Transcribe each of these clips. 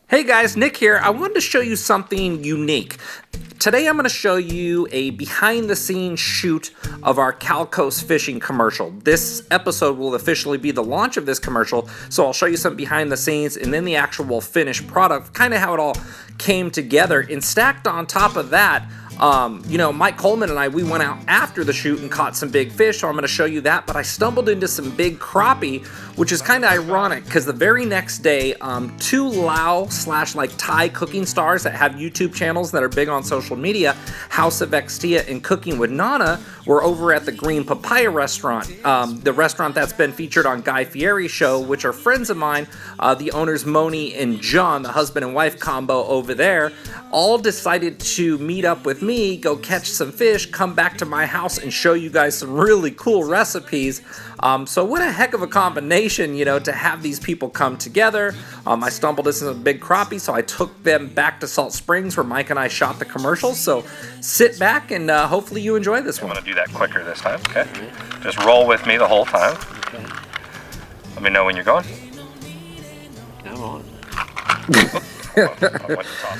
Hey guys, Nick here. I wanted to show you something unique. Today I'm going to show you a behind the scenes shoot of our Khao fishing commercial. This episode will officially be the launch of this commercial, so I'll show you some behind the scenes and then the actual finished product, kind of how it all came together. And stacked on top of that, Mike Coleman and I, we went out after the shoot and caught some big fish, so I'm going to show you that, but I stumbled into some big crappie, which is kind of ironic because the very next day, two Lao / Thai cooking stars that have YouTube channels that are big on social media, House of Xtia and Cooking with Donna, were over at the Green Papaya restaurant, the restaurant that's been featured on Guy Fieri's show, which are friends of mine, the owners Moni and John, the husband and wife combo over there, all decided to meet up with me, go catch some fish, come back to my house and show you guys some really cool recipes. So what a heck of a combination, to have these people come together. I stumbled into some big crappie, so I took them back to Salt Springs where Mike and I shot the commercial. So sit back and hopefully you enjoy this one. I'm going to do that quicker this time, okay? Just roll with me the whole time. Okay. Let me know when you're going. I'm on.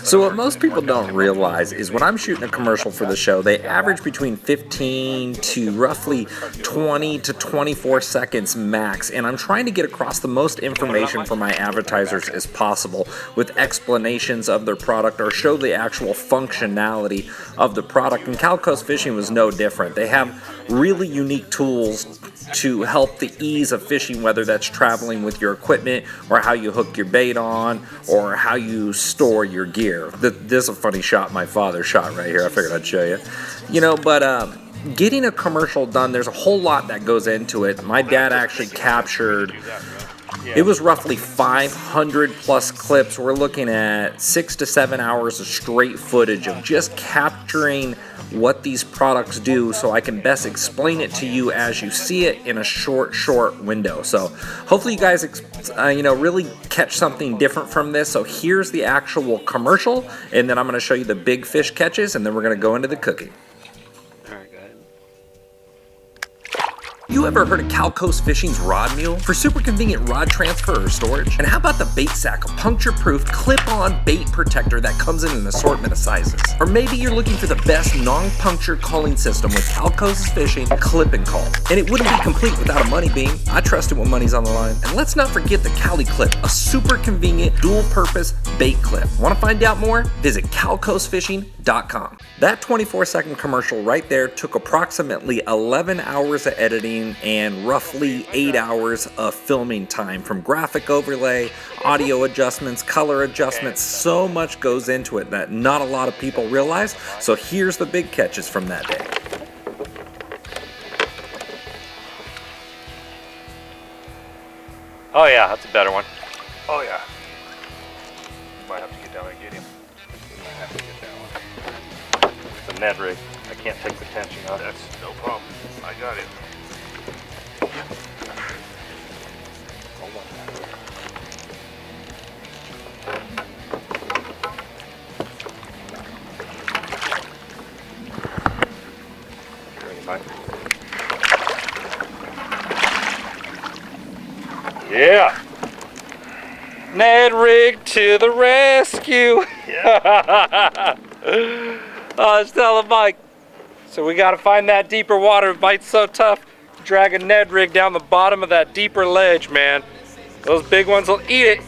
So what most people don't realize is when I'm shooting a commercial for the show, they average between 15 to roughly 20 to 24 seconds max, and I'm trying to get across the most information for my advertisers as possible with explanations of their product or show the actual functionality of the product, and Khao Fishing was no different. They have really unique tools to help the ease of fishing, whether that's traveling with your equipment or how you hook your bait on or how you store your gear. This is a funny shot my father shot right here. I figured I'd show you. Getting a commercial done, there's a whole lot that goes into it. My dad actually captured, it was roughly 500 plus clips. We're looking at 6 to 7 hours of straight footage of just capturing what these products do so I can best explain it to you as you see it in a short window. So hopefully you guys really catch something different from this. So here's the actual commercial, and then I'm going to show you the big fish catches, and then we're going to go into the cooking. You ever heard of Khao Fishing's rod mule for super convenient rod transfer or storage? And how about the bait sack, a puncture-proof clip-on bait protector that comes in an assortment of sizes? Or maybe you're looking for the best non-puncture culling system with Khao Fishing Clip and Call. And it wouldn't be complete without a money beam. I trust it when money's on the line. And let's not forget the Cali Clip, a super convenient dual-purpose bait clip. Want to find out more? Visit ChowCoastFishing.com. That 24-second commercial right there took approximately 11 hours of editing and roughly 8 hours of filming time, from graphic overlay, audio adjustments, color adjustments. So much goes into it that not a lot of people realize. So here's the big catches from that day. Oh yeah, that's a better one. Oh yeah. You might have to get down there and get him. You might have to get that one. It's a Ned rig. I can't take the tension out. That's no problem. I got it. Yeah. Ned rig to the rescue. Yeah. Oh, it's telling Mike. So we got to find that deeper water. It bites so tough. Drag a Ned rig down the bottom of that deeper ledge, man. Those big ones will eat it.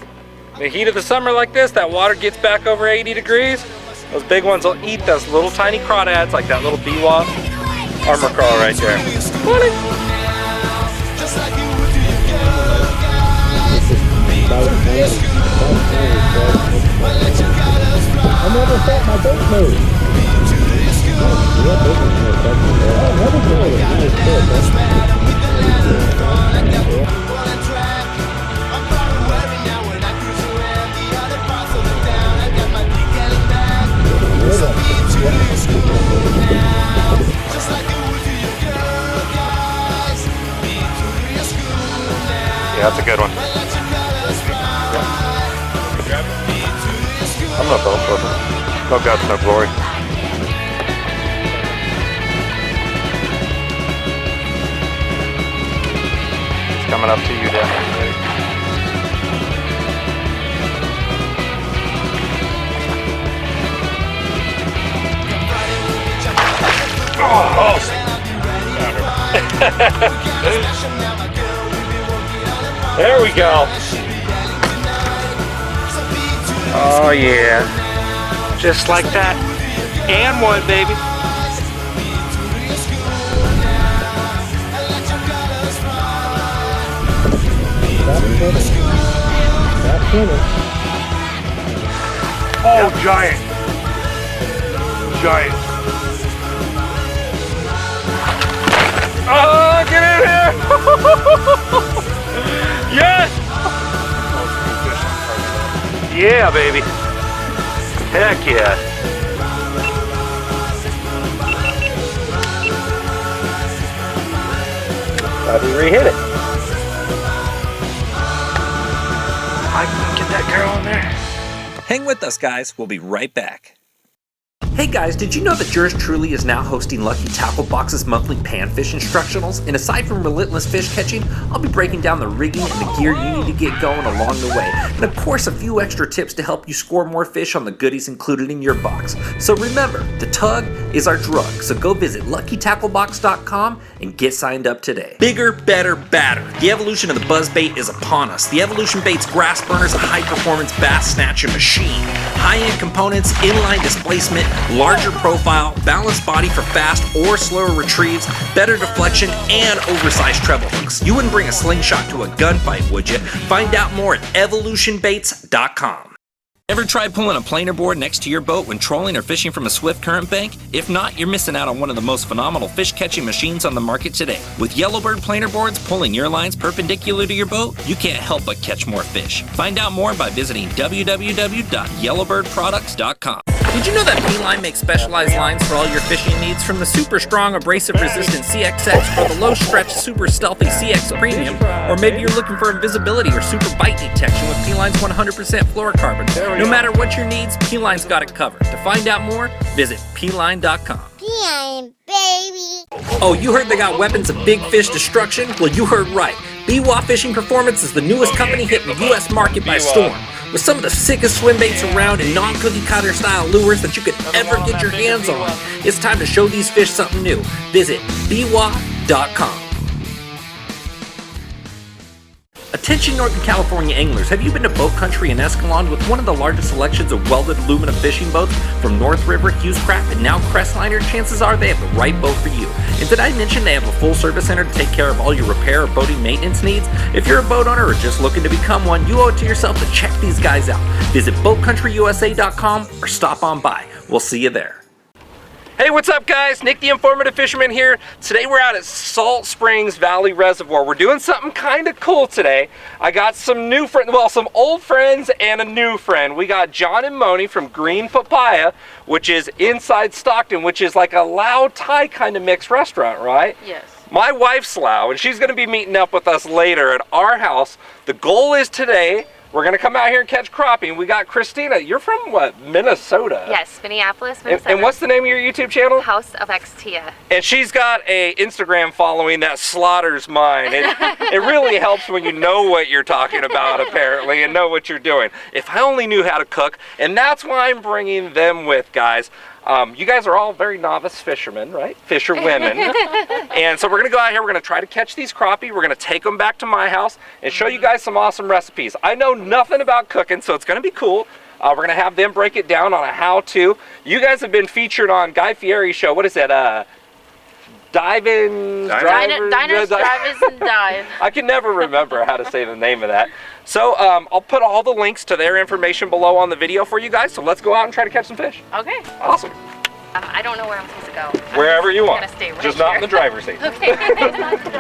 In the heat of the summer like this, that water gets back over 80 degrees. Those big ones will eat those little tiny crawdads, like that little bwaah armor crawl right there. I never thought my boat moved. Yeah, that's a good one. I'm not boat flipping. No guts, no glory. It's coming up to you, Dan. There we go. Oh yeah. Just like that. And one, baby. That's it. Oh, giant. Giant. Oh, get in here! Yes! Yeah, baby. Heck yeah. Glad we re-hit it. I can get that girl in there. Hang with us, guys. We'll be right back. Hey guys, did you know that yours truly is now hosting Lucky Tackle Box's monthly panfish instructionals? And aside from relentless fish catching, I'll be breaking down the rigging and the gear you need to get going along the way. And of course, a few extra tips to help you score more fish on the goodies included in your box. So remember, the tug is our drug. So go visit LuckyTackleBox.com and get signed up today. Bigger, better, badder. The evolution of the buzzbait is upon us. The Evolution Baits Grass Burner is a high-performance bass snatcher machine. High-end components, inline displacement, larger profile, balanced body for fast or slower retrieves, better deflection, and oversized treble hooks. You wouldn't bring a slingshot to a gunfight, would you? Find out more at evolutionbaits.com. Ever tried pulling a planer board next to your boat when trolling or fishing from a swift current bank? If not, you're missing out on one of the most phenomenal fish catching machines on the market today. With Yellowbird planer boards pulling your lines perpendicular to your boat, you can't help but catch more fish. Find out more by visiting www.yellowbirdproducts.com. Did you know that P-Line makes specialized lines for all your fishing needs, from the super strong abrasive resistant CXX or the low stretch super stealthy CX Premium, or maybe you're looking for invisibility or super bite detection with P-Line's 100% fluorocarbon. No matter what your needs, P-Line's got it covered. To find out more, visit P-Line.com. P-Line, baby. Oh, you heard they got weapons of big fish destruction? Well, you heard right. bwaah Fishing Performance is the newest company hitting the U.S. market by storm. With some of the sickest swim baits around and non-cookie cutter style lures that you could ever get your hands on. It's time to show these fish something new. Visit bwaah.com. Attention Northern California anglers, have you been to Boat Country in Escalon with one of the largest selections of welded aluminum fishing boats from North River, Hughes Craft, and now Crestliner? Chances are they have the right boat for you. And did I mention they have a full service center to take care of all your repair or boating maintenance needs? If you're a boat owner or just looking to become one, you owe it to yourself to check these guys out. Visit BoatCountryUSA.com or stop on by. We'll see you there. Hey, what's up guys? Nick the Informative Fisherman here. Today we're out at Salt Springs Valley Reservoir. We're doing something kind of cool today. I got some new friends, well, some old friends and a new friend. We got John and Moni from Green Papaya, which is inside Stockton, which is like a Lao Thai kind of mixed restaurant, right? Yes. My wife's Lao, and she's gonna be meeting up with us later at our house. The goal is today, we're gonna come out here and catch crappie. We got Christina. You're from what, Minnesota? Yes, Minneapolis, Minnesota. And what's the name of your YouTube channel? House of Xtia. And she's got a Instagram following that slaughters mine. It really helps when you know what you're talking about, apparently, and know what you're doing. If I only knew how to cook, and that's why I'm bringing them with, guys. You guys are all very novice fishermen, right? Fisherwomen. And so we're gonna go out here, we're gonna try to catch these crappie, we're gonna take them back to my house and show you guys some awesome recipes. I know nothing about cooking, so it's gonna be cool. We're gonna have them break it down on a how-to. You guys have been featured on Guy Fieri's show, what is it? Diners, Drive-Ins, and Dive. I can never remember how to say the name of that. So I'll put all the links to their information below on the video for you guys, so let's go out and try to catch some fish. Okay. Awesome. I don't know where I'm supposed to go. Wherever you want. I'm gonna stay right Just here. not in the driver's seat. Okay.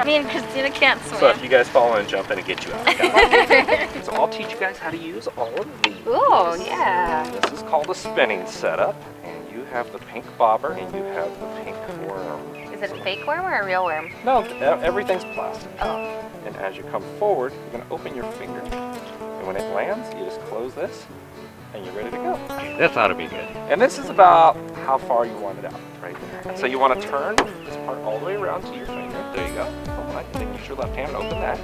Me and Christina can't swim. So if you guys fall in, jump in and get you out. So I'll teach you guys how to use all of these. Oh, yeah. This is called a spinning setup, and you have the pink bobber and you have the pink worm. Is it a fake worm or a real worm? No, everything's plastic. Oh. And as you come forward, you're going to open your finger. And when it lands, you just close this, and you're ready to go. This ought to be good. And this is about how far you want it out, right there. So you want to turn this part all the way around to your finger. There you go. Oh, I think use your left hand, open that.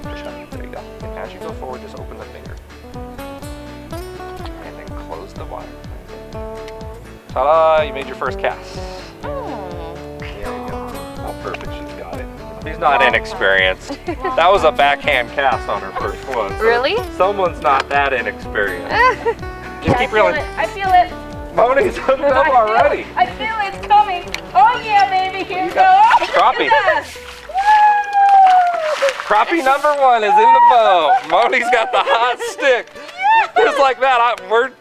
Push up. There you go. And as you go forward, just open the finger. And then close the wire. Ta-da! You made your first cast. Oh. There you go. not inexperienced. That was a backhand cast on her first one. So Really? someone's not that inexperienced. Just keep reeling. I feel it. Moni's hooked up already. I feel it's coming. Oh yeah, baby, here we go. Crappie. Crappie number 1 is in the boat. Moni's got the hot stick. Just like that, we're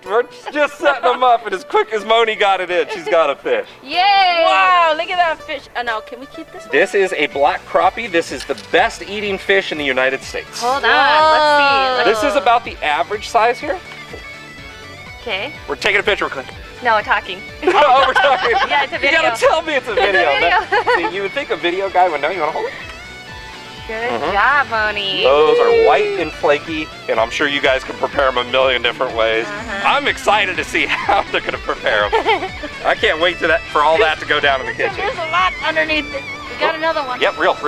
just setting them up, and as quick as Moni got it in, she's got a fish. Yay! Wow, look at that fish. Oh no, can we keep this one? This is a black crappie. This is the best eating fish in the United States. Hold on, let's see. This is about the average size here. Okay. We're taking a picture real quick. No, we're talking. Oh, we're talking. Yeah, it's a video. You gotta tell me it's a video. It's a video. See, you would think a video guy would know. You wanna hold it? Good job, Moni. Those are white and flaky, and I'm sure you guys can prepare them a million different ways. I'm excited to see how they're gonna prepare them. I can't wait for all that to go down in the kitchen. There's a lot underneath it. We got another one. Yep, reel it.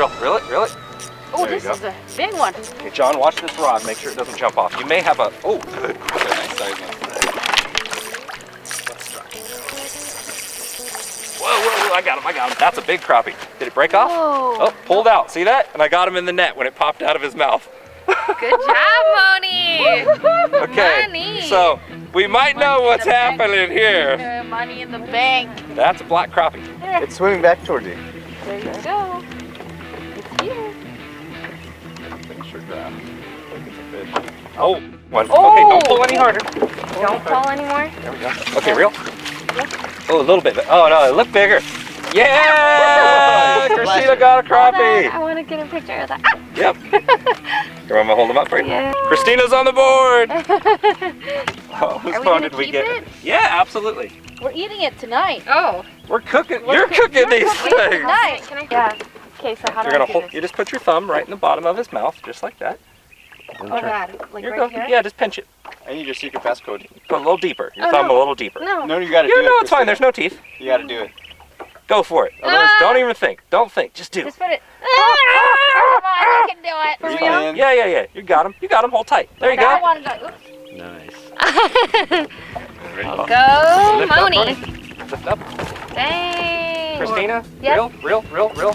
Oh, There you this go. is a big one. Okay, John, watch this rod. Make sure it doesn't jump off. You may have a, oh, good. Nice size one. Whoa, I got him. That's a big crappie. Did it break off? Whoa. Oh, pulled out. See that? And I got him in the net when it popped out of his mouth. Good job, Moni. Okay, Money. so we might know what's in the bank. happening here. Money in the bank. That's a black crappie. It's swimming back towards you. There you go. It's here. Finish your grab. Look at the fish. Oh, one. Oh. Okay, don't pull any harder. Don't fall anymore. There we go. Okay, reel. Oh, a little bit. Oh no, it looked bigger. Yeah! Christina got a crappie. I want to get a picture of that. Yep. You want me to hold them up for you? Yeah. Christina's on the board. Oh, whose Are we phone gonna did we keep get? it? Yeah, absolutely. We're eating it tonight. Oh. We're cooking. You're cooking these things. Tonight. Yeah. Okay, so how do You're gonna I do hold. this? You just put your thumb right in the bottom of his mouth, just like that. Oh God, like You're right going. here? Yeah, just pinch it. I need your secret passcode. Put a little deeper. Your Oh, thumb no. a little deeper. No. No, you gotta do it. No, it's fine. Christina. There's no teeth. You gotta do it. Go for it. Otherwise, don't even think. Don't think. Just do. Just put it. Come on, I can do it. For Reach real? my hand. Yeah. You got him. You got him. Hold tight. There you I go. wanted to. Oops. Nice. Go, Lift up, Moni. Lift up. Dang. Christina, Yes. reel.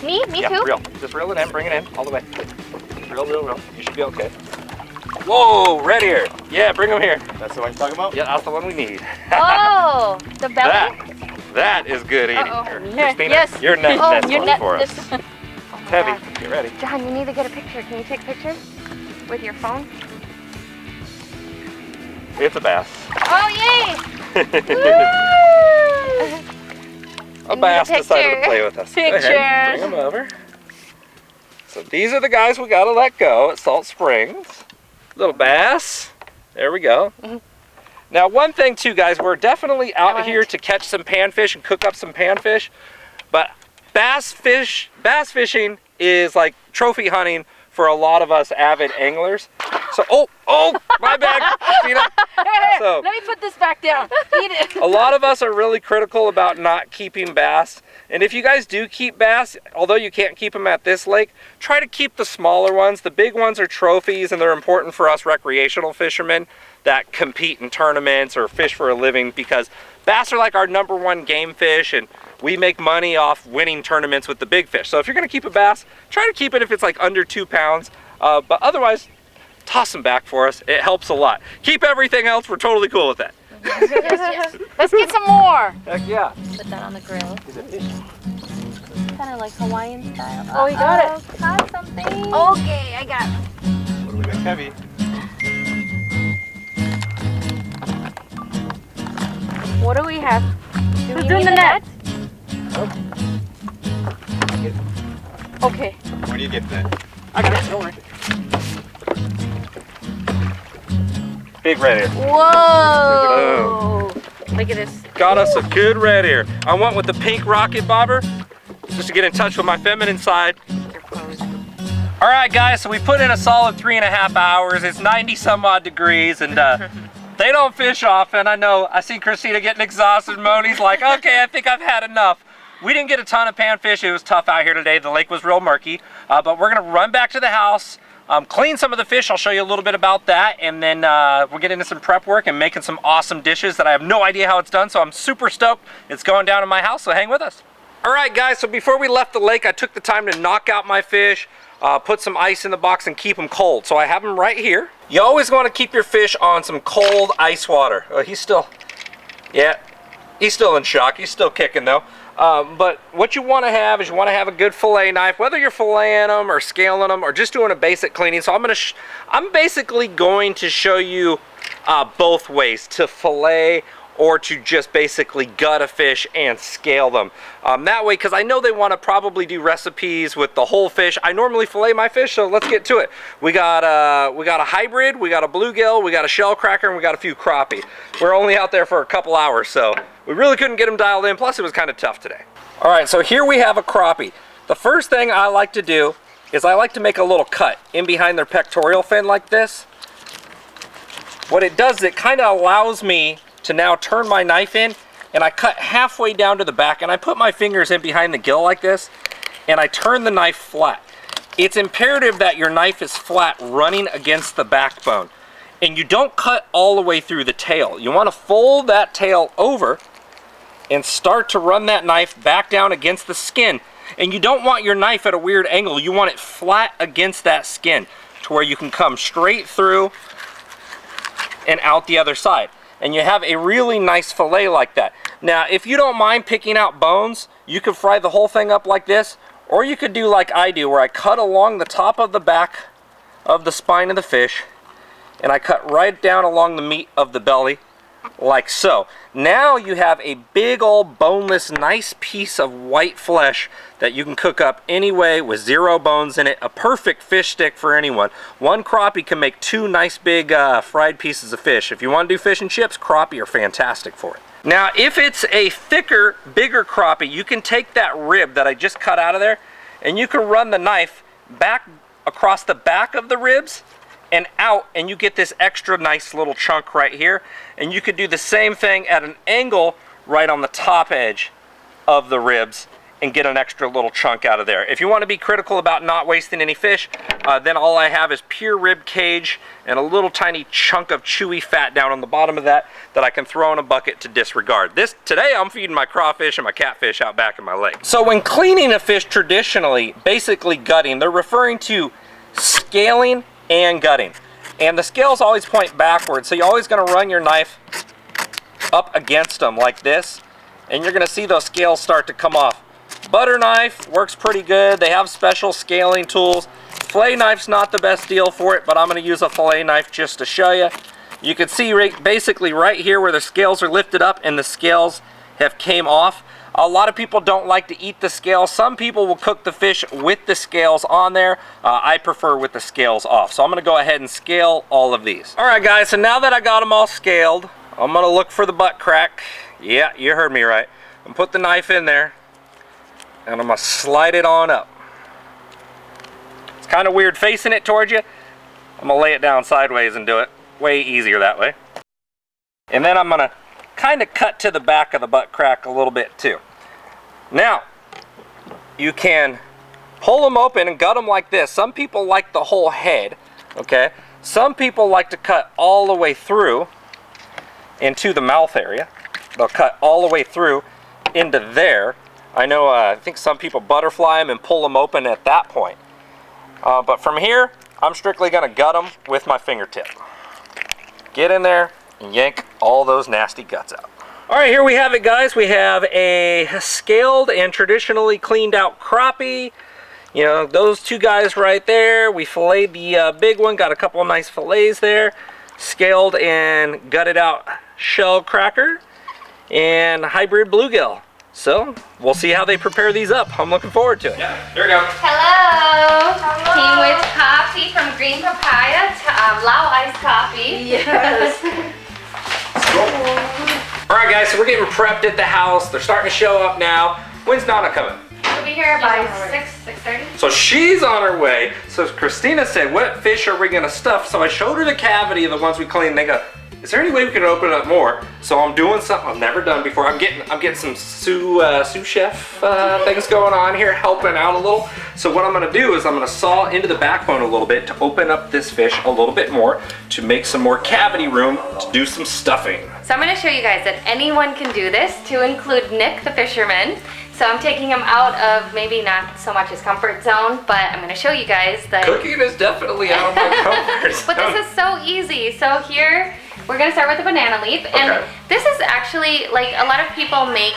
Me Yeah, too? reel. Just reel it in, bring it in, all the way. Reel. You should be okay. Whoa, red ear. Yeah, bring him here. That's the one you're talking about? Yeah, that's the one we need. Oh, the belly? That is good eating. Uh-oh. Here, Yeah, Christina, yes. your net Oh, this your one net for us. this. It's heavy. Get ready. John, you need to get a picture. Can you take pictures with your phone? It's a bass. Oh, yay! A bass decided to play with us. Go ahead, Pictures. bring him over. So these are the guys we gotta let go at Salt Springs. Little bass. There we go. Now one thing too, guys, we're definitely out here to catch some panfish and cook up some panfish, but bass fishing is like trophy hunting for a lot of us avid anglers. So, oh, my bad, Christina. So, Let me put this back down. Eat it. a lot of us are really critical about not keeping bass. And if you guys do keep bass, although you can't keep them at this lake, try to keep the smaller ones. The big ones are trophies, and they're important for us recreational fishermen that compete in tournaments or fish for a living, because bass are like our #1 game fish, and we make money off winning tournaments with the big fish. So if you're gonna keep a bass, try to keep it if it's like under 2 pounds, but otherwise, toss them back for us. It helps a lot. Keep everything else, we're totally cool with that. Yes. Let's get some more. Heck yeah. Put that on the grill. Is it fish? Kind of like Hawaiian style. Oh, you got it. Caught something. Okay, I got it. What do we got? Heavy. What do we have? Do we doing need the a net? Okay. Where do you get that? I got it, don't worry. Big red ear. Whoa. Look at this. Got us a good red ear. I went with the pink rocket bobber just to get in touch with my feminine side. All right, guys, so we put in a solid 3.5 hours. It's 90 some odd degrees, and they don't fish often. I know, I see Christina getting exhausted. Moni's like, okay, I think I've had enough. We didn't get a ton of panfish. It was tough out here today. The lake was real murky, but we're gonna run back to the house, clean some of the fish. I'll show you a little bit about that, and then we'll get into some prep work and making some awesome dishes that I have no idea how it's done, so I'm super stoked. It's going down in my house, so hang with us. All right, guys, so before we left the lake, I took the time to knock out my fish, put some ice in the box and keep them cold. So I have them right here. You always want to keep your fish on some cold ice water. He's still in shock. He's still kicking though. But what you want to have is you want to have a good fillet knife, whether you're filleting them or scaling them or just doing a basic cleaning. So I'm basically going to show you both ways to fillet or to just basically gut a fish and scale them. That way, because I know they want to probably do recipes with the whole fish. I normally fillet my fish, so let's get to it. We got a hybrid, we got a bluegill, we got a shell cracker, and we got a few crappie. We're only out there for a couple hours, so we really couldn't get them dialed in, plus it was kind of tough today. All right, so here we have a crappie. The first thing I like to do is I like to make a little cut in behind their pectoral fin like this. What it does is it kind of allows me to now turn my knife in, and I cut halfway down to the back, and I put my fingers in behind the gill like this, and I turn the knife flat. It's imperative that your knife is flat running against the backbone, and you don't cut all the way through the tail. You want to fold that tail over and start to run that knife back down against the skin, and you don't want your knife at a weird angle. You want it flat against that skin to where you can come straight through and out the other side. And you have a really nice fillet like that. Now, if you don't mind picking out bones, you could fry the whole thing up like this, or you could do like I do, where I cut along the top of the back of the spine of the fish, and I cut right down along the meat of the belly, like so. Now you have a big old boneless, nice piece of white flesh that you can cook up any way with 0 bones in it. A perfect fish stick for anyone. One crappie can make 2 nice big fried pieces of fish. If you want to do fish and chips, crappie are fantastic for it. Now, if it's a thicker, bigger crappie, you can take that rib that I just cut out of there, and you can run the knife back across the back of the ribs and out, and you get this extra nice little chunk right here. And you could do the same thing at an angle right on the top edge of the ribs and get an extra little chunk out of there. If you want to be critical about not wasting any fish, then all I have is pure rib cage and a little tiny chunk of chewy fat down on the bottom of that I can throw in a bucket to disregard. Today I'm feeding my crawfish and my catfish out back in my lake. So when cleaning a fish traditionally, basically gutting, they're referring to scaling and gutting. And the scales always point backwards, so you're always going to run your knife up against them like this, and you're going to see those scales start to come off. Butter knife works pretty good. They have special scaling tools. Fillet knife's not the best deal for it, but I'm going to use a fillet knife just to show you. You can see basically right here where the scales are lifted up and the scales have came off. A lot of people don't like to eat the scales. Some people will cook the fish with the scales on there. I prefer with the scales off. So I'm going to go ahead and scale all of these. All right, guys, so now that I got them all scaled, I'm going to look for the butt crack. Yeah, you heard me right. I'm going to put the knife in there, and I'm going to slide it on up. It's kind of weird facing it towards you. I'm going to lay it down sideways and do it. Way easier that way. And then I'm going to kind of cut to the back of the butt crack a little bit too. Now, you can pull them open and gut them like this. Some people like the whole head, okay? Some people like to cut all the way through into the mouth area. They'll cut all the way through into there. I know, I think some people butterfly them and pull them open at that point. But from here, I'm strictly gonna gut them with my fingertip. Get in there and yank all those nasty guts out. All right, here we have it, guys. We have a scaled and traditionally cleaned out crappie. You know, those 2 guys right there. We filleted the big one, got a couple of nice fillets there. Scaled and gutted out shell cracker and hybrid bluegill. So we'll see how they prepare these up. I'm looking forward to it. Yeah, here we go. Hello. Came with coffee from green papaya to Lao iced coffee. Yes. All right, guys, so we're getting prepped at the house. They're starting to show up now. When's Donna coming? She'll be here by 6:30. So she's on her way. So Christina said, what fish are we gonna stuff? So I showed her the cavity of the ones we cleaned. They go, is there any way we can open it up more? So I'm doing something I've never done before. I'm getting some sous chef things going on here, helping out a little. So what I'm gonna do is I'm gonna saw into the backbone a little bit to open up this fish a little bit more to make some more cavity room to do some stuffing. So I'm gonna show you guys that anyone can do this, to include Nick the fisherman. So I'm taking him out of maybe not so much his comfort zone, but I'm gonna show you guys that Cooking is definitely out of my comfort zone. But this is so easy. So here, we're gonna start with the banana leaf. And this is actually, like, a lot of people make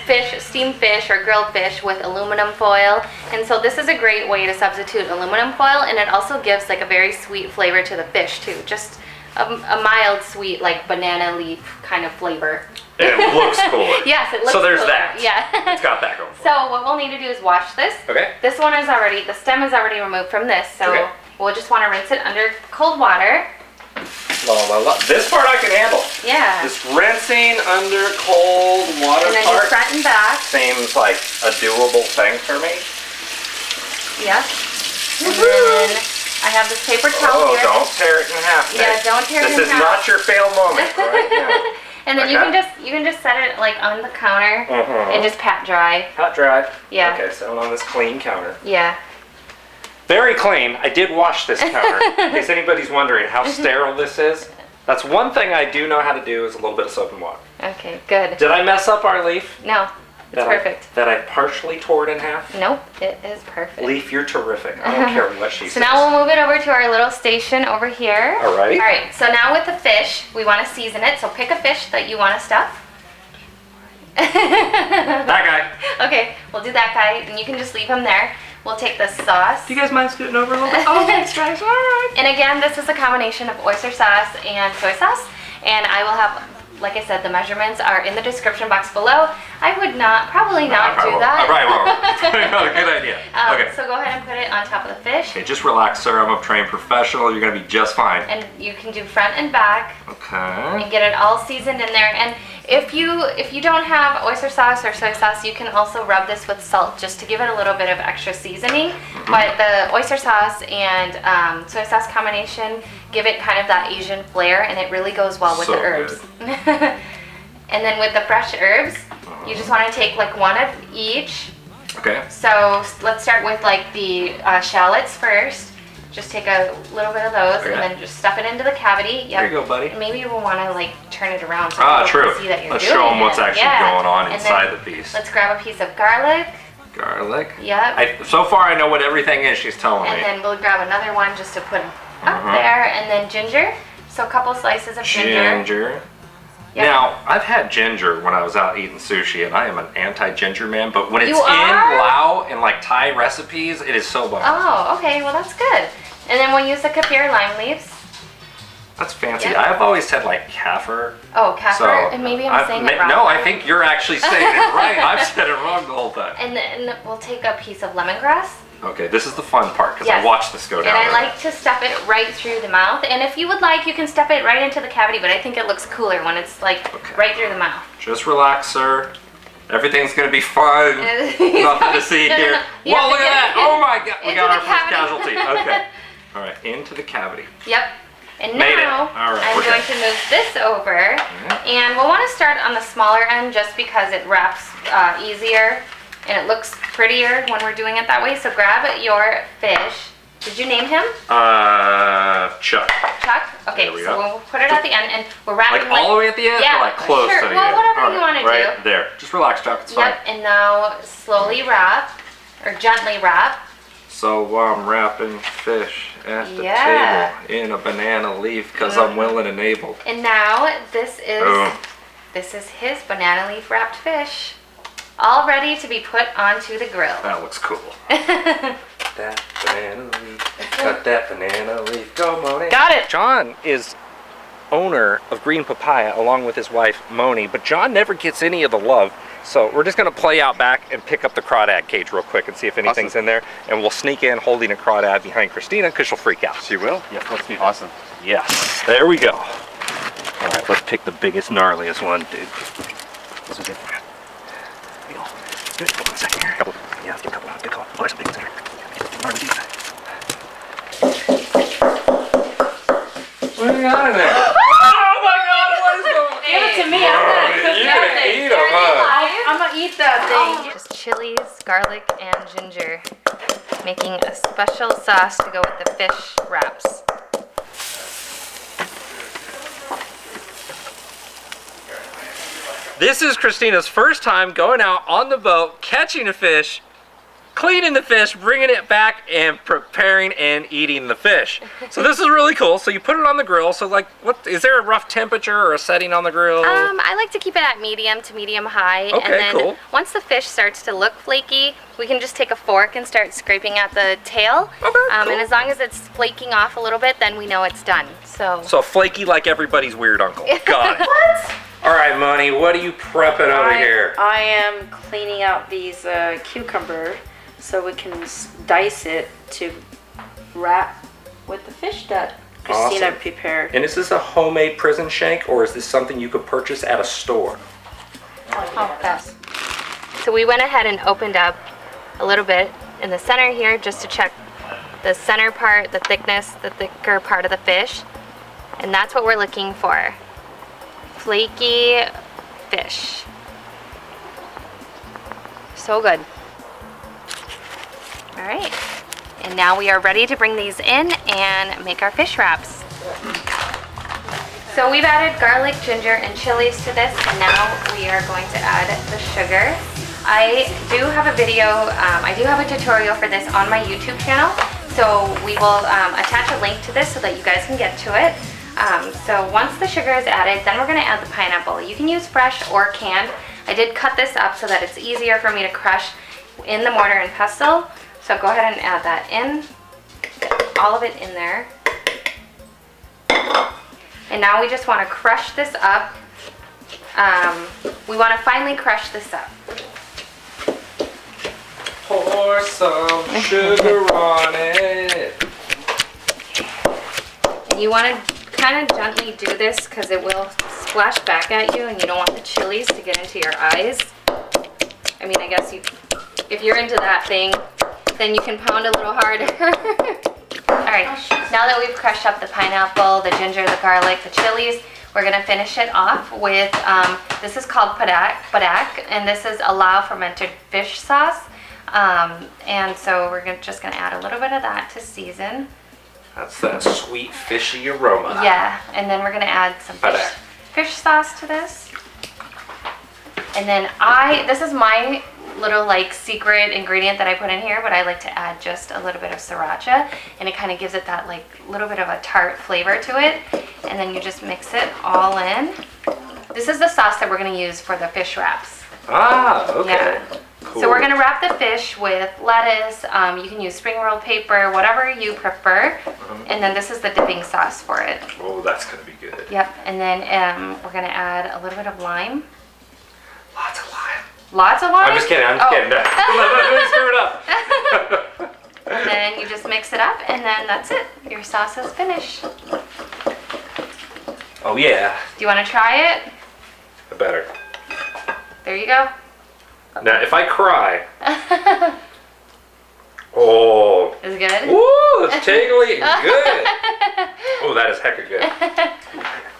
fish, steamed fish or grilled fish with aluminum foil. And so this is a great way to substitute aluminum foil, and it also gives like a very sweet flavor to the fish too. Just a mild sweet, like banana leaf kind of flavor. It looks cooler. Yes, it looks So there's cooler. that. Yeah. It's got that going for it. So what we'll need to do is wash this. Okay. This one is already, the stem is already removed from this, so Okay. we'll just want to rinse it under cold water. La, la, la. This part I can handle. Yeah. This rinsing under cold water And then part just front and back. seems like a doable thing for me. Yep. And then I have this paper towel Oh, here. don't tear it in half. Yeah, Nick. don't tear it in This is half. not your fail moment right now. And then Okay. you can just set it like on the counter Mhm. and just pat dry. Hot dry. Yeah. Okay, so on this clean counter. Yeah. Very clean. I did wash this counter. In case anybody's wondering how sterile this is. That's one thing I do know how to do is a little bit of soap and water. Okay, good. Did I mess up our leaf? No, it's perfect. That I partially tore it in half? Nope, it is perfect. Leaf, you're terrific. I don't care what she So says. now we'll move it over to our little station over here. Alrighty. All right, so now with the fish, we want to season it. So pick a fish that you want to stuff. That guy. Okay, we'll do that guy, and you can just leave him there. We'll take the sauce. Do you guys mind scooting over a little bit? Oh, thanks, guys. All right. And again, this is a combination of oyster sauce and soy sauce. And I will have, like I said, the measurements are in the description box below. I would probably not do that. I probably won't. Probably not a good idea. Okay. So go ahead and put it on top of the fish. Okay, just relax, sir. I'm a trained professional. You're gonna be just fine. And you can do front and back. Okay. And get it all seasoned in there. And if you don't have oyster sauce or soy sauce, you can also rub this with salt just to give it a little bit of extra seasoning. But the oyster sauce and soy sauce combination give it kind of that Asian flair, and it really goes well with So the herbs. And then with the fresh herbs, you just want to take like one of each. Okay. So let's start with like the shallots first. Just take a little bit of those and then just stuff it into the cavity. Yep. There you go, buddy. And maybe we'll want to like turn it around so people True. can see that you're Let's doing show them what's it. actually Yeah. going on And inside then the piece. Let's grab a piece of garlic. Garlic. Yep. So far, I know what everything is she's telling And me. then we'll grab another one just to put up there. And then ginger. So a couple slices of ginger. Yep. Now, I've had ginger when I was out eating sushi, and I am an anti-ginger man, but when it's You in are? Lao and like Thai recipes, it is so bomb. Oh, okay. Well, that's good. And then we'll use the kaffir lime leaves. That's fancy. Yep. I've always said like kaffir. Oh, kaffir. So And maybe I'm saying it wrong. No, I think you're actually saying it right. I've said it wrong the whole time. And then we'll take a piece of lemongrass. Okay, this is the fun part because Yes. I watched this go down. And I like to stuff it right through the mouth. And if you would like, you can stuff it right into the cavity, but I think it looks cooler when it's like right through the mouth. Just relax, sir. Everything's gonna be fine. Nothing to see No, no, here. no. You have Whoa, to look at get that! it Oh my god, we into got the our first cavity. casualty. Okay. All right, into the cavity. Yep. And Made it. now All right, I'm we're going good. to move this over. And we'll want to start on the smaller end just because it wraps easier and it looks prettier when we're doing it that way. So grab your fish. Did you name him? Chuck. Chuck? Okay, There we so go. we'll put it at the end and we're wrapping Like all the way at the end? Yeah, or like close sure. to the Well, end? whatever All you wanna right do. there. Just relax, Chuck. It's fine. Yep, and now slowly wrap or gently wrap. So I'm wrapping fish at the Yeah. table in a banana leaf because I'm willing and able. And now this is Boom. his banana leaf wrapped fish, all ready to be put onto the grill. That looks cool. That banana leaf. Got that banana leaf. Go, Moni. Got it. John is owner of Green Papaya along with his wife, Moni, but John never gets any of the love. So we're just gonna play out back and pick up the crawdad cage real quick and see if anything's in there. And we'll sneak in holding a crawdad behind Christina because she'll freak out. She will? Yeah, let's do that. Awesome. Yes, there we go. All right, let's pick the biggest, gnarliest one, dude. This is it. Here we go. Good. Hold on a second here. Yeah, let's get a couple. Good call. Oh, there's some big ones in there. Gnarly deep. What do you got in there? Oh my God! What is going on? Give it to me. I'm gonna cook You're that gonna thing. eat 'em, huh? I'm gonna eat that thing. Just chilies, garlic, and ginger. Making a special sauce to go with the fish wraps. This is Christina's first time going out on the boat, catching a fish, cleaning the fish, bringing it back, and preparing and eating the fish. So this is really cool. So you put it on the grill. So like, what is there a rough temperature or a setting on the grill? I like to keep it at medium to medium high. Okay, and then cool. Once the fish starts to look flaky, we can just take a fork and start scraping at the tail. Okay, cool. And as long as it's flaking off a little bit, then we know it's done. So flaky like everybody's weird uncle. Got it. What? All right, Moni, what are you prepping over here? I am cleaning out these cucumber so we can dice it to wrap with the fish that Christina Awesome. prepared. And is this a homemade prison shank, or is this something you could purchase at a store? Oh, yes. So we went ahead and opened up a little bit in the center here just to check the center part, the thickness, the thicker part of the fish. And that's what we're looking for. Flaky fish. So good. All right. And now we are ready to bring these in and make our fish wraps. So we've added garlic, ginger, and chilies to this, and now we are going to add the sugar. I do have a video, I do have a tutorial for this on my YouTube channel, so we will attach a link to this so that you guys can get to it. So once the sugar is added, then we're going to add the pineapple. You can use fresh or canned. I did cut this up so that it's easier for me to crush in the mortar and pestle. So go ahead and add that in, get all of it in there. And now we just want to crush this up. We want to finely crush this up. Pour some sugar on it. And you want to kind of gently do this because it will splash back at you and you don't want the chilies to get into your eyes. I mean, I guess if you're into that thing, then you can pound a little harder. Alright, now that we've crushed up the pineapple, the ginger, the garlic, the chilies, we're going to finish it off with, this is called bwaah, and this is a Lao fermented fish sauce. And so we're just going to add a little bit of that to season. That's that sweet fishy aroma. Yeah, and then we're going to add some fish sauce to this. And then this is my little like secret ingredient that I put in here, but I like to add just a little bit of sriracha, and it kind of gives it that like little bit of a tart flavor to it. And then you just mix it all in. This is the sauce that we're going to use for the fish wraps. Ah, okay. Yeah. Cool. So we're going to wrap the fish with lettuce. You can use spring roll paper, whatever you prefer. And then this is the dipping sauce for it. Oh, that's going to be good. Yep. And then we're going to add a little bit of lime. Lots of lime. Lots of lime? I'm just kidding. I'm just kidding. No. Let me screw it up. And then you just mix it up, and then that's it. Your sauce is finished. Oh, yeah. Do you want to try it? I better. There you go. Now, if I cry... Oh. Is it good? Ooh, it's tingly and good. Oh, that is hecka good.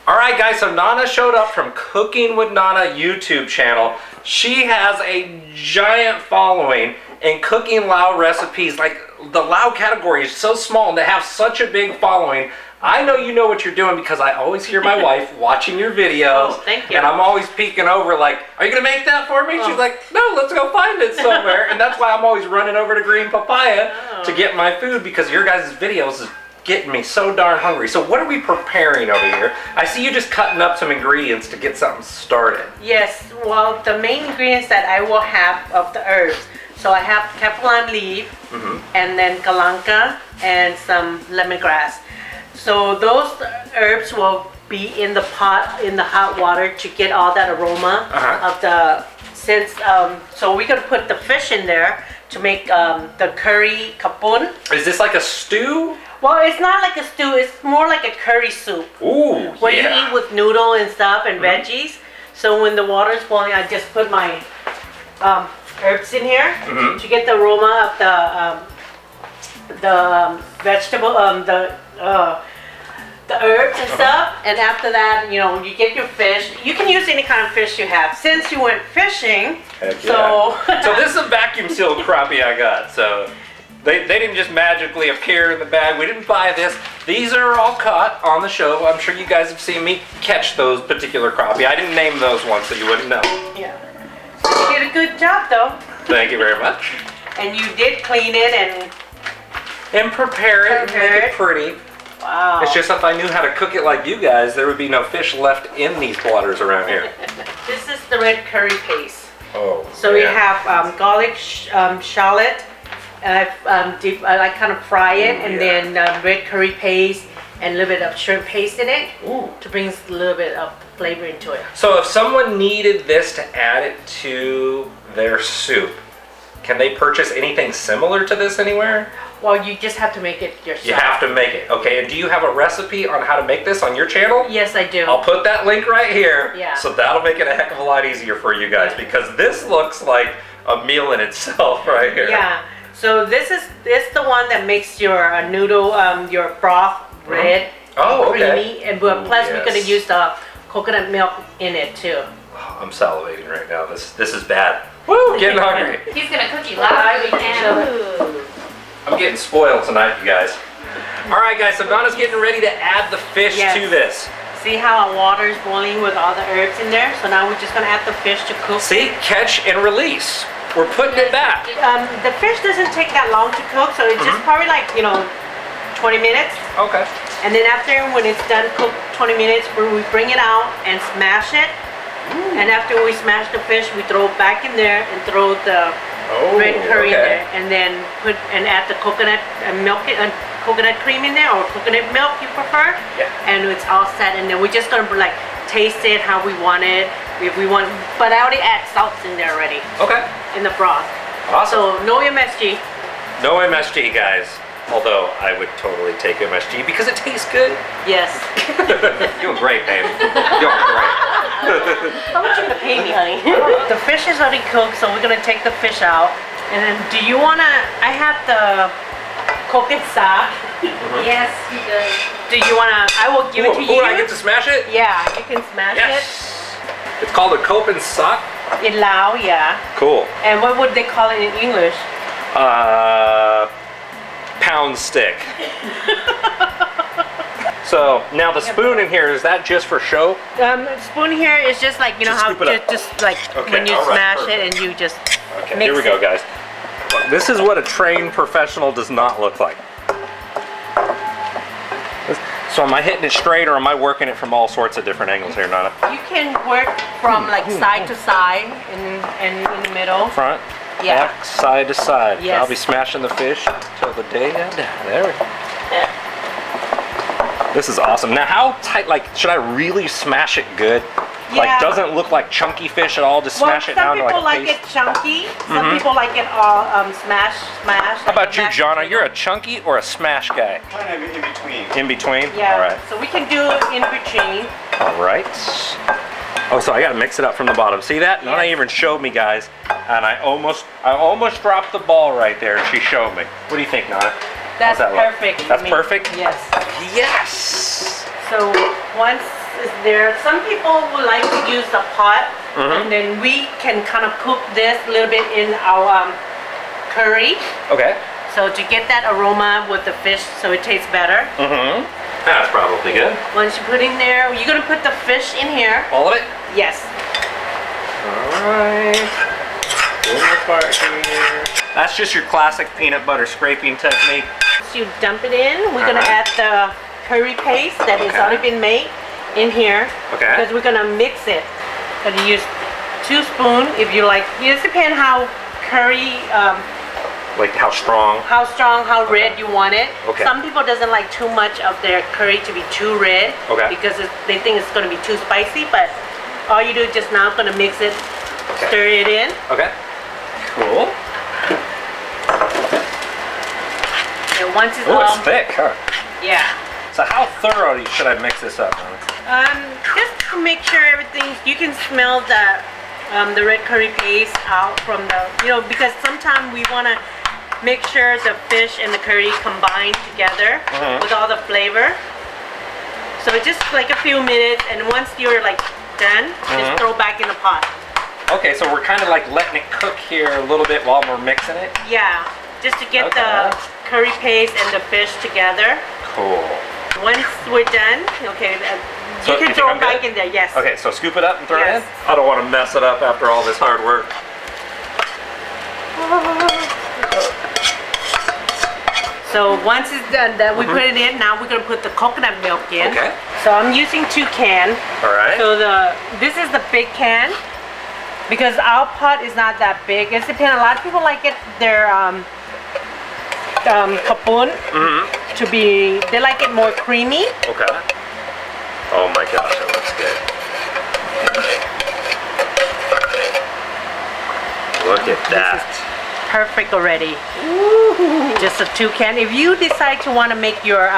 All right, guys, so Donna showed up from Cooking with Donna YouTube channel. She has a giant following in cooking Lao recipes. Like, the Lao category is so small, and to have such a big following, I know you know what you're doing because I always hear my wife watching your videos. Oh, thank you. And I'm always peeking over like, are you going to make that for me? She's like, no, let's go find it somewhere. And that's why I'm always running over to Green Papaya to get my food, because your guys' videos is getting me so darn hungry. So what are we preparing over here? I see you just cutting up some ingredients to get something started. Yes, well, the main ingredients that I will have of the herbs. So I have Kefalon leaf, and then galanka, and some lemongrass. So those herbs will be in the pot, in the hot water, to get all that aroma of the, so we're gonna put the fish in there to make the curry kapun. Is this like a stew? Well, it's not like a stew, it's more like a curry soup. Ooh, What you eat with noodle and stuff and veggies. So when the water is boiling, I just put my herbs in here to get the aroma of the vegetable, the herbs and stuff. And after that, you know, you get your fish. You can use any kind of fish you have. Since you went fishing, so this is a vacuum sealed crappie I got. So They didn't just magically appear in the bag. We didn't buy this. These are all caught on the show. I'm sure you guys have seen me catch those particular crappie. I didn't name those ones so you wouldn't know. Yeah. You did a good job though. Thank you very much. And you did clean it And prepare it and make it pretty. wow. It's just if I knew how to cook it like you guys, there would be no fish left in these waters around here. This is the red curry paste. Oh. So we have garlic shallot. I kind of fry it, and then red curry paste and a little bit of shrimp paste in it to bring a little bit of flavor into it. So if someone needed this to add it to their soup, can they purchase anything similar to this anywhere? Well, you just have to make it yourself. You have to make it. Okay, and do you have a recipe on how to make this on your channel? Yes, I do. I'll put that link right here. Yeah. So that'll make it a heck of a lot easier for you guys because this looks like a meal in itself right here. Yeah. So this is the one that makes your noodle, your broth red, creamy, and plus we're gonna use the coconut milk in it too. Oh, I'm salivating right now. This is bad. Woo! Getting hungry. He's gonna cook you live if we can. I'm getting spoiled tonight, you guys. All right, guys. So Donna's getting ready to add the fish to this. See how our water is boiling with all the herbs in there? So now we're just gonna add the fish to cook. See, catch and release. We're putting it back. The fish doesn't take that long to cook, so it's just probably like 20 minutes. Okay. And then after, when it's done cooked 20 minutes, we bring it out and smash it. And after we smash the fish, we throw it back in there and throw the red curry in there, and then add the coconut milk and coconut cream in there, or coconut milk you prefer. Yeah. And it's all set, and then we're just gonna like taste it how we want it, if we want. But I already add salts in there already. Okay. In the broth. Awesome. So no MSG. No MSG, guys. Although I would totally take MSG because it tastes good. Yes. Doing great, babe. Doing great. How much you gonna pay me, honey? The fish is already cooked, so we're gonna take the fish out. And then, do you wanna? I have the coconut stock. Yes, he does. Do you wanna? I will give it to you. I get to smash it? Yeah, you can smash Yes. It's called a cope and sock. it. In Lao, yeah. Cool. And what would they call it in English? Pound stick. So now the spoon in here, is that just for show? Spoon here is just like Just how scoop it up. just like Okay, when you all right, smash perfect. it and you just Okay, mix here we go, it. guys. This is what a trained professional does not look like. So am I hitting it straight, or am I working it from all sorts of different angles here, Donna? You can work from like side to side and in the middle. Front, Yeah. back, side to side. Yes. I'll be smashing the fish till the day I die. There we go. This is awesome. Now, how tight, like, should I really smash it good? Yeah. Like, doesn't look like chunky fish at all, just smash it down to like a some people like paste? it chunky. Some people like it all smash. How about you, Jonna? You're a chunky or a smash guy? Kind of in between. In between? Yeah. All right. So we can do in between. All right. Oh, so I gotta mix it up from the bottom. See that? Nana even showed me, guys, and I almost dropped the ball right there, and she showed me. What do you think, Nana? That's How's that look? perfect. That's for me. perfect? Yes. Yes. So once it's there, some people would like to use the pot, and then we can kind of cook this a little bit in our curry. Okay. So to get that aroma with the fish, so it tastes better. Mm-hmm. That's probably good. Once you put in there, you're gonna put the fish in here. All of it? Yes. Alright. One more part here. That's just your classic peanut butter scraping technique. So you dump it in. We're gonna add the curry paste that has already been made in here. Okay. Because we're gonna mix it. Gonna use 2 spoons if you like. It just depends how curry, Like how strong? how strong, how red you want it. Okay. Some people doesn't like too much of their curry to be too red. Okay. Because they think it's gonna be too spicy. But all you do just now, gonna mix it, stir it in. Okay. Cool. And once it's Oh, all, it's thick, huh? yeah. So how thoroughly should I mix this up? Just to make sure everything, you can smell the red curry paste out from the, because sometimes we want to make sure the fish and the curry combine together with all the flavor. So it's just like a few minutes, and once you're like done, just throw back in the pot. Okay, so we're kind of like letting it cook here a little bit while we're mixing it. Yeah. just to get the curry paste and the fish together. Cool. Once we're done, okay, So you can you throw think I'm it back good? in there, yes. Okay, so scoop it up and throw it in? Yes. I don't want to mess it up after all this hard work. So once it's done, that we put it in, now we're gonna put the coconut milk in. Okay. So I'm using 2 cans. All right. So this is the big can because our pot is not that big. It depends. A lot of people like it their poon to be. They like it more creamy. Okay. Oh my gosh, that looks good. Look at that. Perfect already. Just a 2 can. If you decide to want to make your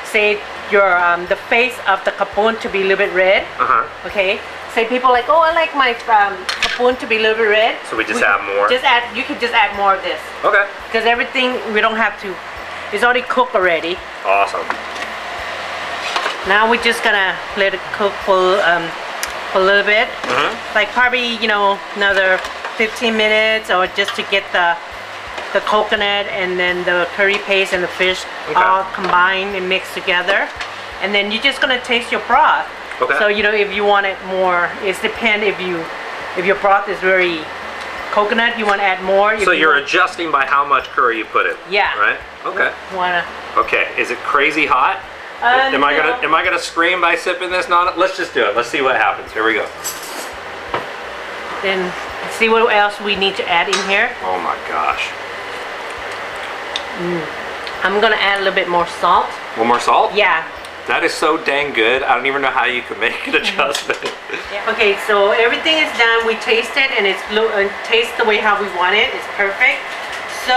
say your the face of the capoon to be a little bit red, okay. Say people like, oh, I like my capoon to be a little bit red. So we just add more. Just add. You can just add more of this. Okay. Because everything we don't have to. It's already cooked already. Awesome. Now we're just gonna let it cook for a little bit. Like probably another 15 minutes or just to get the coconut and then the curry paste and the fish all combined and mixed together. And then you're just gonna taste your broth. Okay. So if you want it more, it depends if your broth is very coconut, you want to add more. So you're adjusting by how much curry you put in. Yeah. Right? Okay. Wanna. Okay. Is it crazy hot? Am I gonna scream by sipping this? Not. Let's just do it. Let's see what happens. Here we go. Then see what else we need to add in here. Oh my gosh. I'm gonna add a little bit more salt. One more salt? Yeah. That is so dang good. I don't even know how you could make an adjustment. Okay, so everything is done. We taste it and it's tastes the way how we want it. It's perfect. So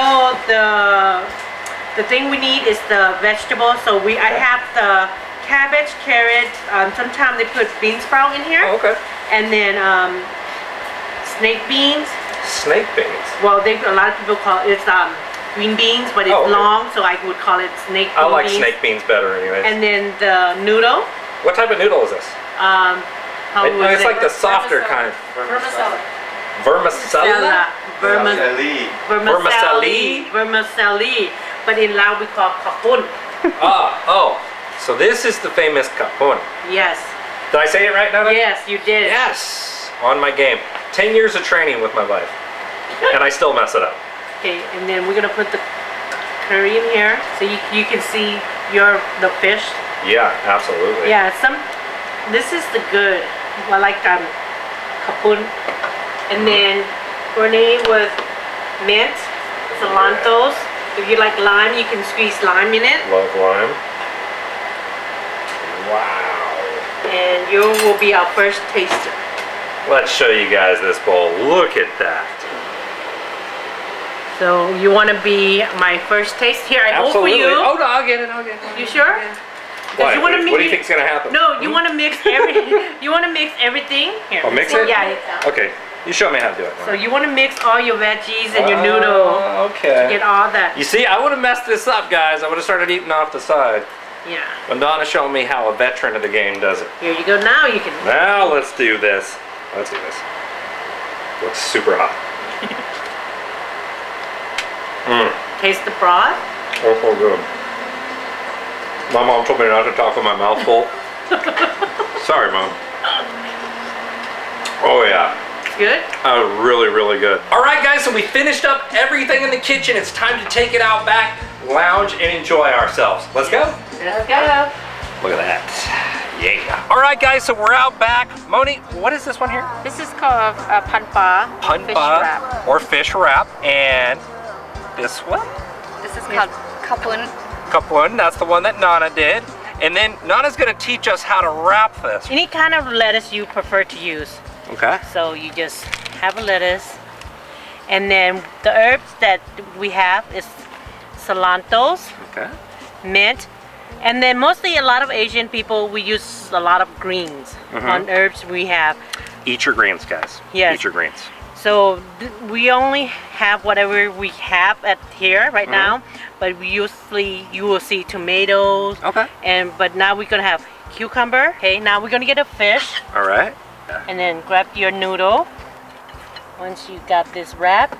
the thing we need is the vegetables. So I have the cabbage, carrot. Sometimes they put bean sprout in here. Oh, okay. And then snake beans. Snake beans. Well, a lot of people call it green beans, but it's long, so I would call it snake beans. I like snake beans better anyways. And then the noodle. What type of noodle is this? It's like the softer kind. Vermicelli. Vermicelli? Vermicelli. But in Lao we call kapun. So this is the famous kapun. Yes. Did I say it right now? Yes, you did. Yes. On my game. 10 years of training with my wife. And I still mess it up. Okay, and then we're gonna put the curry in here so you can see the fish. Yeah, absolutely. Yeah, this is the good. I like kapun, and then grenade with mint, cilantro. If you like lime, you can squeeze lime in it. Love lime. Wow. And you will be our first taster. Let's show you guys this bowl. Look at that. So you want to be my first taste here? I hold for Absolutely. you. Oh no, I'll get it. You sure? What? You wanna What do you think's gonna happen? No, you want to mix You want to mix everything here. Oh, mix it? Yeah. Okay. You show me how to do it. So you want to mix all your veggies and your noodle. Okay. To get all that. You see, I would have messed this up, guys. I would have started eating off the side. Yeah. When Donna showed me how a veteran of the game does it. Here you go. Now you can. Now let's do this. Let's do this. Looks super hot. Taste the broth. Oh, so good. My mom told me not to talk with my mouth full. Sorry, Mom. Oh, yeah. Good? Really, really good. All right, guys, so we finished up everything in the kitchen. It's time to take it out back, lounge, and enjoy ourselves. Let's go. Let's go. Look at that. Yeah. All right, guys, so we're out back. Moni, what is this one here? This is called panpa. Punpa, fish wrap. or fish wrap. And this one? This is called kapun. Kapun, that's the one that Nana did. And then Nana's gonna teach us how to wrap this. Any kind of lettuce you prefer to use. Okay. So you just have a lettuce. And then the herbs that we have is cilantro, Okay. mint, and then mostly a lot of Asian people, we use a lot of greens. On herbs we have. Eat your greens, guys. Yes. Eat your greens. So we only have whatever we have at here right now, but we usually you will see tomatoes. Okay. But now we're gonna have cucumber. Okay, now we're gonna get a fish, All right. and then grab your noodle. Once you got this wrap,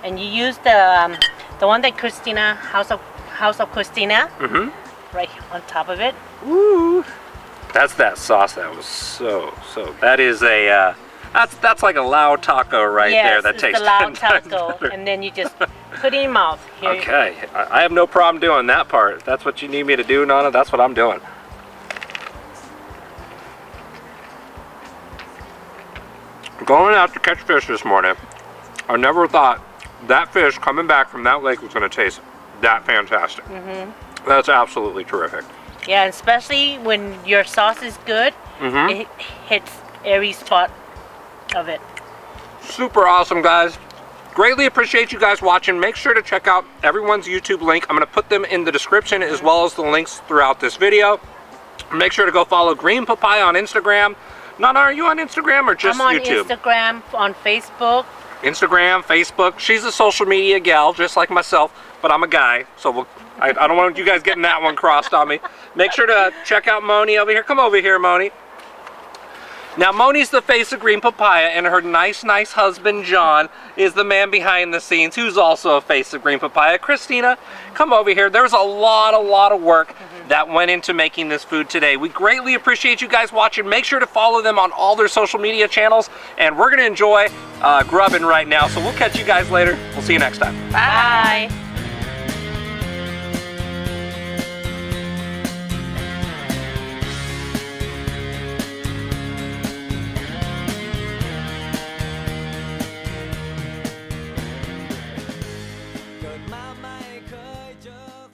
and you use the one that Christina, House of Christina, right on top of it. Ooh, that's that sauce. That was so. That is a that's like a Lao taco right there. That tastes the Lao 10 times taco, better. and then you just put it in your mouth. Here. Okay, I have no problem doing that part. If that's what you need me to do, Donna, that's what I'm doing. Going out to catch fish this morning, I never thought that fish coming back from that lake was going to taste that fantastic. That's absolutely terrific. Yeah, especially when your sauce is good, it hits every spot of it. Super awesome, guys. Greatly appreciate you guys watching. Make sure to check out everyone's YouTube link. I'm going to put them in the description as well as the links throughout this video. Make sure to go follow Green Papaya on Instagram. Nana, are you on Instagram or just YouTube? I'm on Instagram, on Facebook. Instagram, Facebook. She's a social media gal, just like myself, but I'm a guy, so I don't want you guys getting that one crossed on me. Make sure to check out Moni over here. Come over here, Moni. Now, Moni's the face of Green Papaya, and her nice husband, John, is the man behind the scenes, who's also a face of Green Papaya. Christina, come over here. There's a lot of work that went into making this food today. We greatly appreciate you guys watching. Make sure to follow them on all their social media channels, and we're going to enjoy grubbing right now, so we'll catch you guys later. We'll see you next time. Bye.